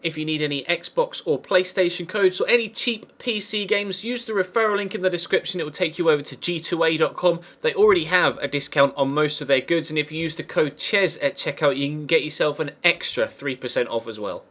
If you need any Xbox or PlayStation codes or any cheap PC games, use the referral link in the description. It will take you over to g2a.com. They already have a discount on most of their goods, and if you use the code CHES at checkout, you can get yourself an extra 3% off as well.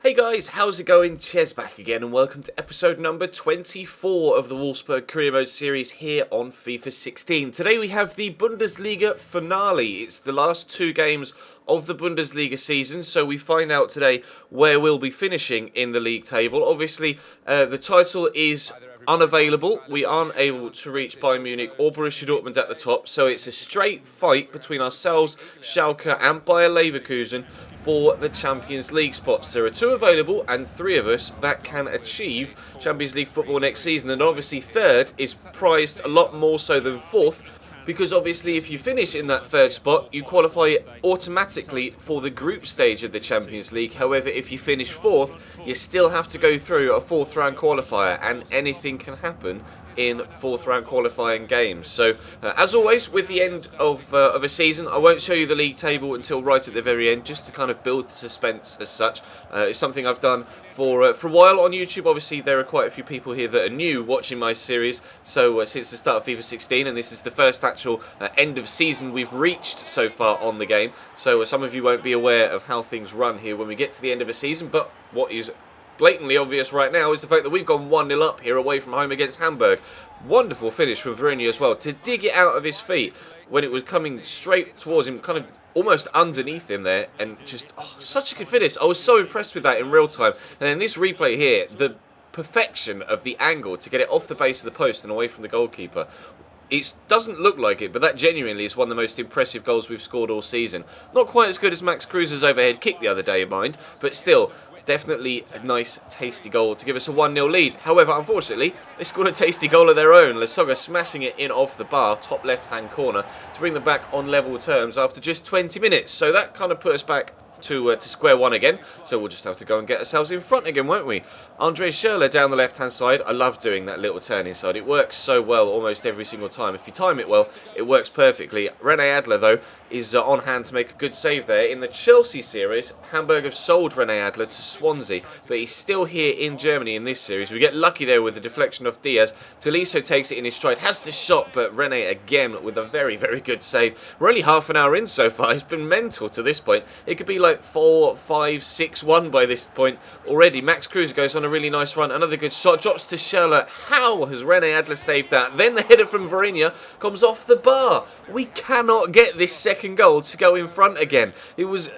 Hey guys, how's it going? Ches back again, and welcome to episode number 24 of the Wolfsburg Career Mode series here on FIFA 16. Today we have the Bundesliga finale. It's the last two games of the Bundesliga season, so we find out today where we'll be finishing in the league table. Obviously, the title is unavailable. We aren't able to reach Bayern Munich or Borussia Dortmund at the top, so it's a straight fight between ourselves, Schalke and Bayer Leverkusen for the Champions League spots. There are two available and three of us that can achieve Champions League football next season, and obviously third is prized a lot more so than fourth, because obviously if you finish in that third spot, you qualify automatically for the group stage of the Champions League. However, if you finish fourth, you still have to go through a fourth round qualifier, and anything can happen in fourth round qualifying games. So as always, with the end of a season, I won't show you the league table until right at the very end, just to kind of build the suspense as such. It's something I've done for a while on YouTube. Obviously there are quite a few people here that are new watching my series, so since the start of FIFA 16, and this is the first actual end of season we've reached so far on the game, so some of you won't be aware of how things run here when we get to the end of a season. But what is blatantly obvious right now is the fact that we've gone 1-0 up here away from home against Hamburg. Wonderful finish from Varane as well, to dig it out of his feet when it was coming straight towards him, kind of almost underneath him there, and just such a good finish. I was so impressed with that in real time. And then this replay here, the perfection of the angle to get it off the base of the post and away from the goalkeeper. It doesn't look like it, but that genuinely is one of the most impressive goals we've scored all season. Not quite as good as Max Kruse's overhead kick the other day, mind, but still, definitely a nice, tasty goal to give us a 1-0 lead. However, unfortunately, they scored a tasty goal of their own. Lasogga smashing it in off the bar, top left-hand corner, to bring them back on level terms after just 20 minutes. So that kind of put us back to square one again, so we'll just have to go and get ourselves in front again, won't we? Andre Schürrle down the left hand side. I love doing that little turn inside. It works so well almost every single time. If you time it well, it works perfectly. Rene Adler, though, is on hand to make a good save there. In the Chelsea series, Hamburg have sold Rene Adler to Swansea, but he's still here in Germany in this series. We get lucky there with the deflection of Diaz. Tolisso takes it in his stride, has the shot, but Rene again with a very, very good save. We're only half an hour in so far. It's been mental to this point. It could be like 4, 5, 6-1 by this point already. Max Kruse goes on a really nice run. Another good shot. Drops to Schürrle. How has Rene Adler saved that? Then the header from Varane comes off the bar. We cannot get this second goal to go in front again. It was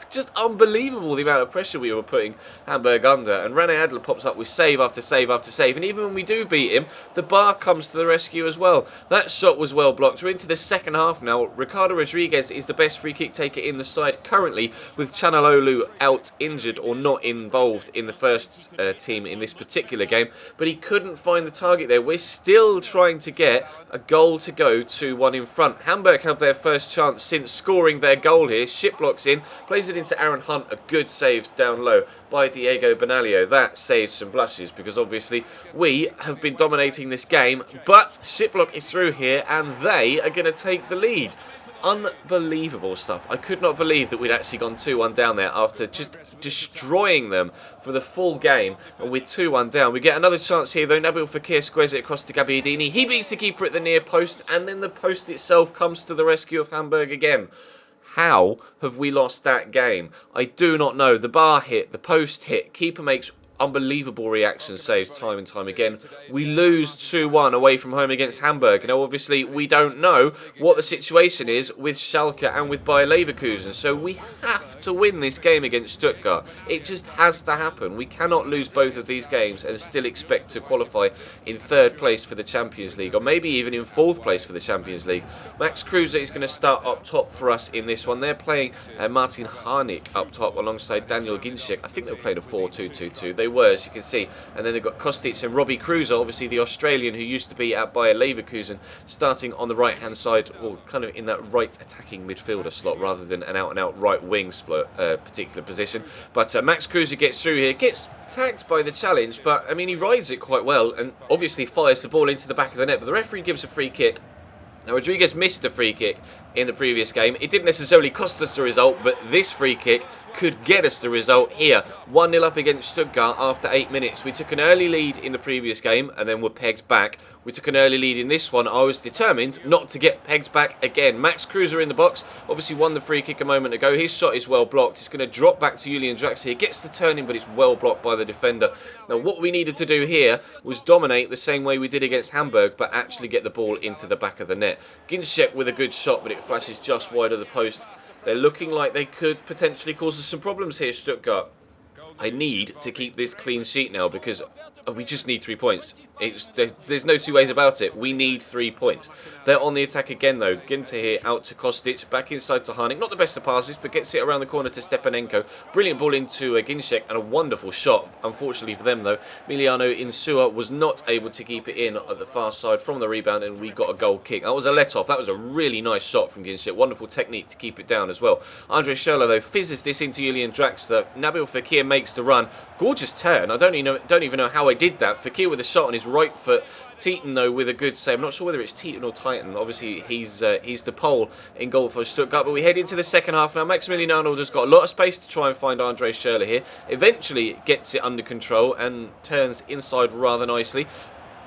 just unbelievable the amount of pressure we were putting Hamburg under, and Rene Adler pops up with save after save after save, and even when we do beat him, the bar comes to the rescue as well. That shot was well blocked. We're into the second half now. Ricardo Rodriguez is the best free kick taker in the side currently, with Chanalolu out injured or not involved in the first team in this particular game, but he couldn't find the target there. We're still trying to get a goal to go 2-1 in front. Hamburg have their first chance since scoring their goal here. Ship blocks in, plays it into Aaron Hunt, a good save down low by Diego Benaglio. That saved some blushes, because obviously we have been dominating this game, but Shiplock is through here and they are going to take the lead. Unbelievable stuff. I could not believe that we'd actually gone 2-1 down there after just destroying them for the full game, and we're 2-1 down. We get another chance here though. Nabil Fekir squares it across to Gabbiadini. He beats the keeper at the near post, and then the post itself comes to the rescue of Hamburg again. How have we lost that game? I do not know. The bar hit, the post hit, keeper makes unbelievable reaction saves time and time again. We lose 2-1 away from home against Hamburg. Now, obviously, we don't know what the situation is with Schalke and with Bayer Leverkusen, so we have to win this game against Stuttgart. It just has to happen. We cannot lose both of these games and still expect to qualify in third place for the Champions League, or maybe even in fourth place for the Champions League. Max Kruse is going to start up top for us in this one. They're playing Martin Harnik up top alongside Daniel Ginczek. I think they were playing a 4-2-2-2. They were, as you can see. And then they've got Kostic and Robbie Kruse, obviously the Australian who used to be at Bayer Leverkusen, starting on the right-hand side, or kind of in that right attacking midfielder slot rather than an out-and-out right wing particular position. But Max Kruse gets through here, gets tagged by the challenge, but I mean he rides it quite well and obviously fires the ball into the back of the net, but the referee gives a free kick. Now, Rodriguez missed a free kick in the previous game. It didn't necessarily cost us the result, but this free kick could get us the result here. 1-0 up against Stuttgart after 8 minutes. We took an early lead in the previous game and then were pegged back. We took an early lead in this one. I was determined not to get pegged back again. Max Kruse in the box. Obviously won the free kick a moment ago. His shot is well blocked. It's going to drop back to Julian Draxler. He gets the turning, but it's well blocked by the defender. Now, what we needed to do here was dominate the same way we did against Hamburg, but actually get the ball into the back of the net. Ginczek with a good shot, but it flashes just wide of the post. They're looking like they could potentially cause us some problems here, Stuttgart. I need to keep this clean sheet now because we just need 3 points. There's no two ways about it. We need 3 points. They're on the attack again, though. Ginter here out to Kostic, back inside to Harnik. Not the best of passes, but gets it around the corner to Stepanenko. Brilliant ball into Ginczek and a wonderful shot. Unfortunately for them, though, Emiliano Insua was not able to keep it in at the far side from the rebound, and we got a goal kick. That was a let-off. That was a really nice shot from Ginczek. Wonderful technique to keep it down as well. Andre Schürrle, though, fizzes this into Julian Draxler. Nabil Fekir makes the run. Gorgeous turn. I don't even know how I did that. Fekir with a shot on his right foot. Teton, though, with a good save. I'm not sure whether it's Teton or Titan. Obviously, he's the pole in goal for Stuttgart. But we head into the second half now. Maximilian Arnold has got a lot of space to try and find Andre Schürrle here. Eventually gets it under control and turns inside rather nicely.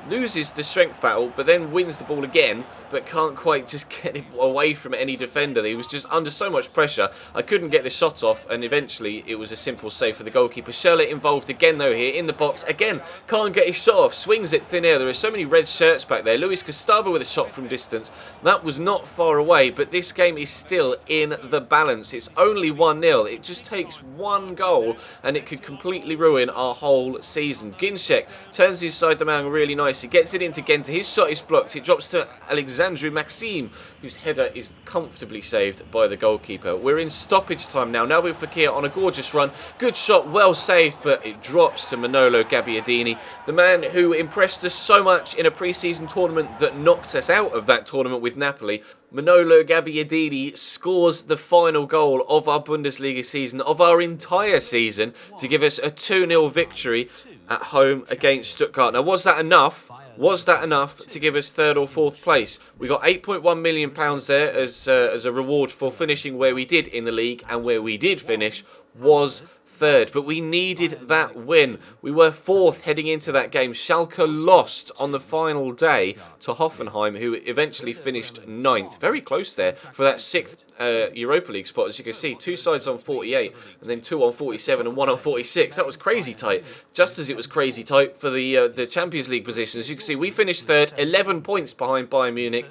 Loses the strength battle, but then wins the ball again, but can't quite just get it away from any defender. He was just under so much pressure. I couldn't get the shot off, and eventually it was a simple save for the goalkeeper. Schürrle involved again, though, here in the box. Again, can't get his shot off. Swings it thin air. There are so many red shirts back there. Luis Gustavo with a shot from distance. That was not far away, but this game is still in the balance. It's only 1-0. It just takes one goal, and it could completely ruin our whole season. Ginczek turns inside the man really nice. He gets it into Genta. His shot is blocked. It drops to Alexandru Maxime, whose header is comfortably saved by the goalkeeper. We're in stoppage time now. Nabil Fekir on a gorgeous run. Good shot, well saved, but it drops to Manolo Gabbiadini, the man who impressed us so much in a pre-season tournament that knocked us out of that tournament with Napoli. Manolo Gabbiadini scores the final goal of our Bundesliga season, of our entire season, to give us a 2-0 victory at home against Stuttgart. Now, was that enough? Was that enough to give us third or fourth place? We got £8.1 million there as a reward for finishing where we did in the league, and where we did finish was third, but we needed that win. We were fourth heading into that game. Schalke lost on the final day to Hoffenheim, who eventually finished ninth. Very close there for that sixth Europa League spot. As you can see, two sides on 48 and then two on 47 and one on 46. That was crazy tight, just as it was crazy tight for the Champions League position. As you can see, we finished third, 11 points behind Bayern Munich,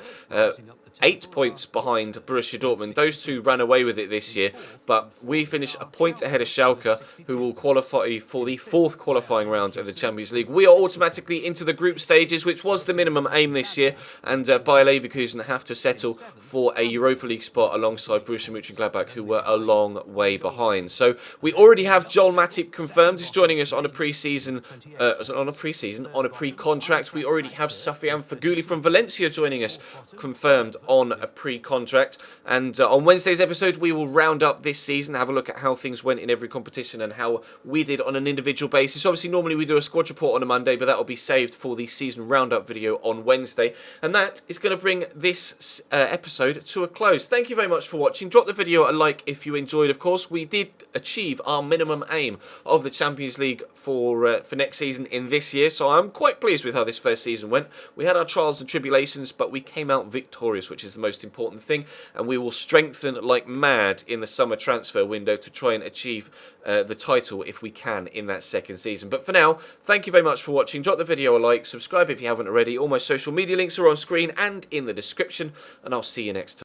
8 points behind Borussia Dortmund. Those two ran away with it this year, but we finish a point ahead of Schalke, who will qualify for the fourth qualifying round of the Champions League. We are automatically into the group stages, which was the minimum aim this year, and Bayer Leverkusen have to settle for a Europa League spot alongside Borussia Mönchengladbach, who were a long way behind. So we already have Joel Matip confirmed. He's joining us on a pre-contract. We already have Safian Faguli from Valencia joining us, confirmed on a pre-contract. And on Wednesday's episode, we will round up this season, have a look at how things went in every competition and how we did on an individual basis. Obviously, normally we do a squad report on a Monday, but that will be saved for the season roundup video on Wednesday. And that is going to bring this episode to a close. Thank you very much for watching. Drop the video a like if you enjoyed. Of course, we did achieve our minimum aim of the Champions League for next season in this year, so I'm quite pleased with how this first season went. We had our trials and tribulations, but we came out victorious, which is the most important thing, and we will strengthen like mad in the summer transfer window to try and achieve the title if we can in that second season. But for now, thank you very much for watching. Drop the video a like, subscribe if you haven't already. All my social media links are on screen and in the description, and I'll see you next time.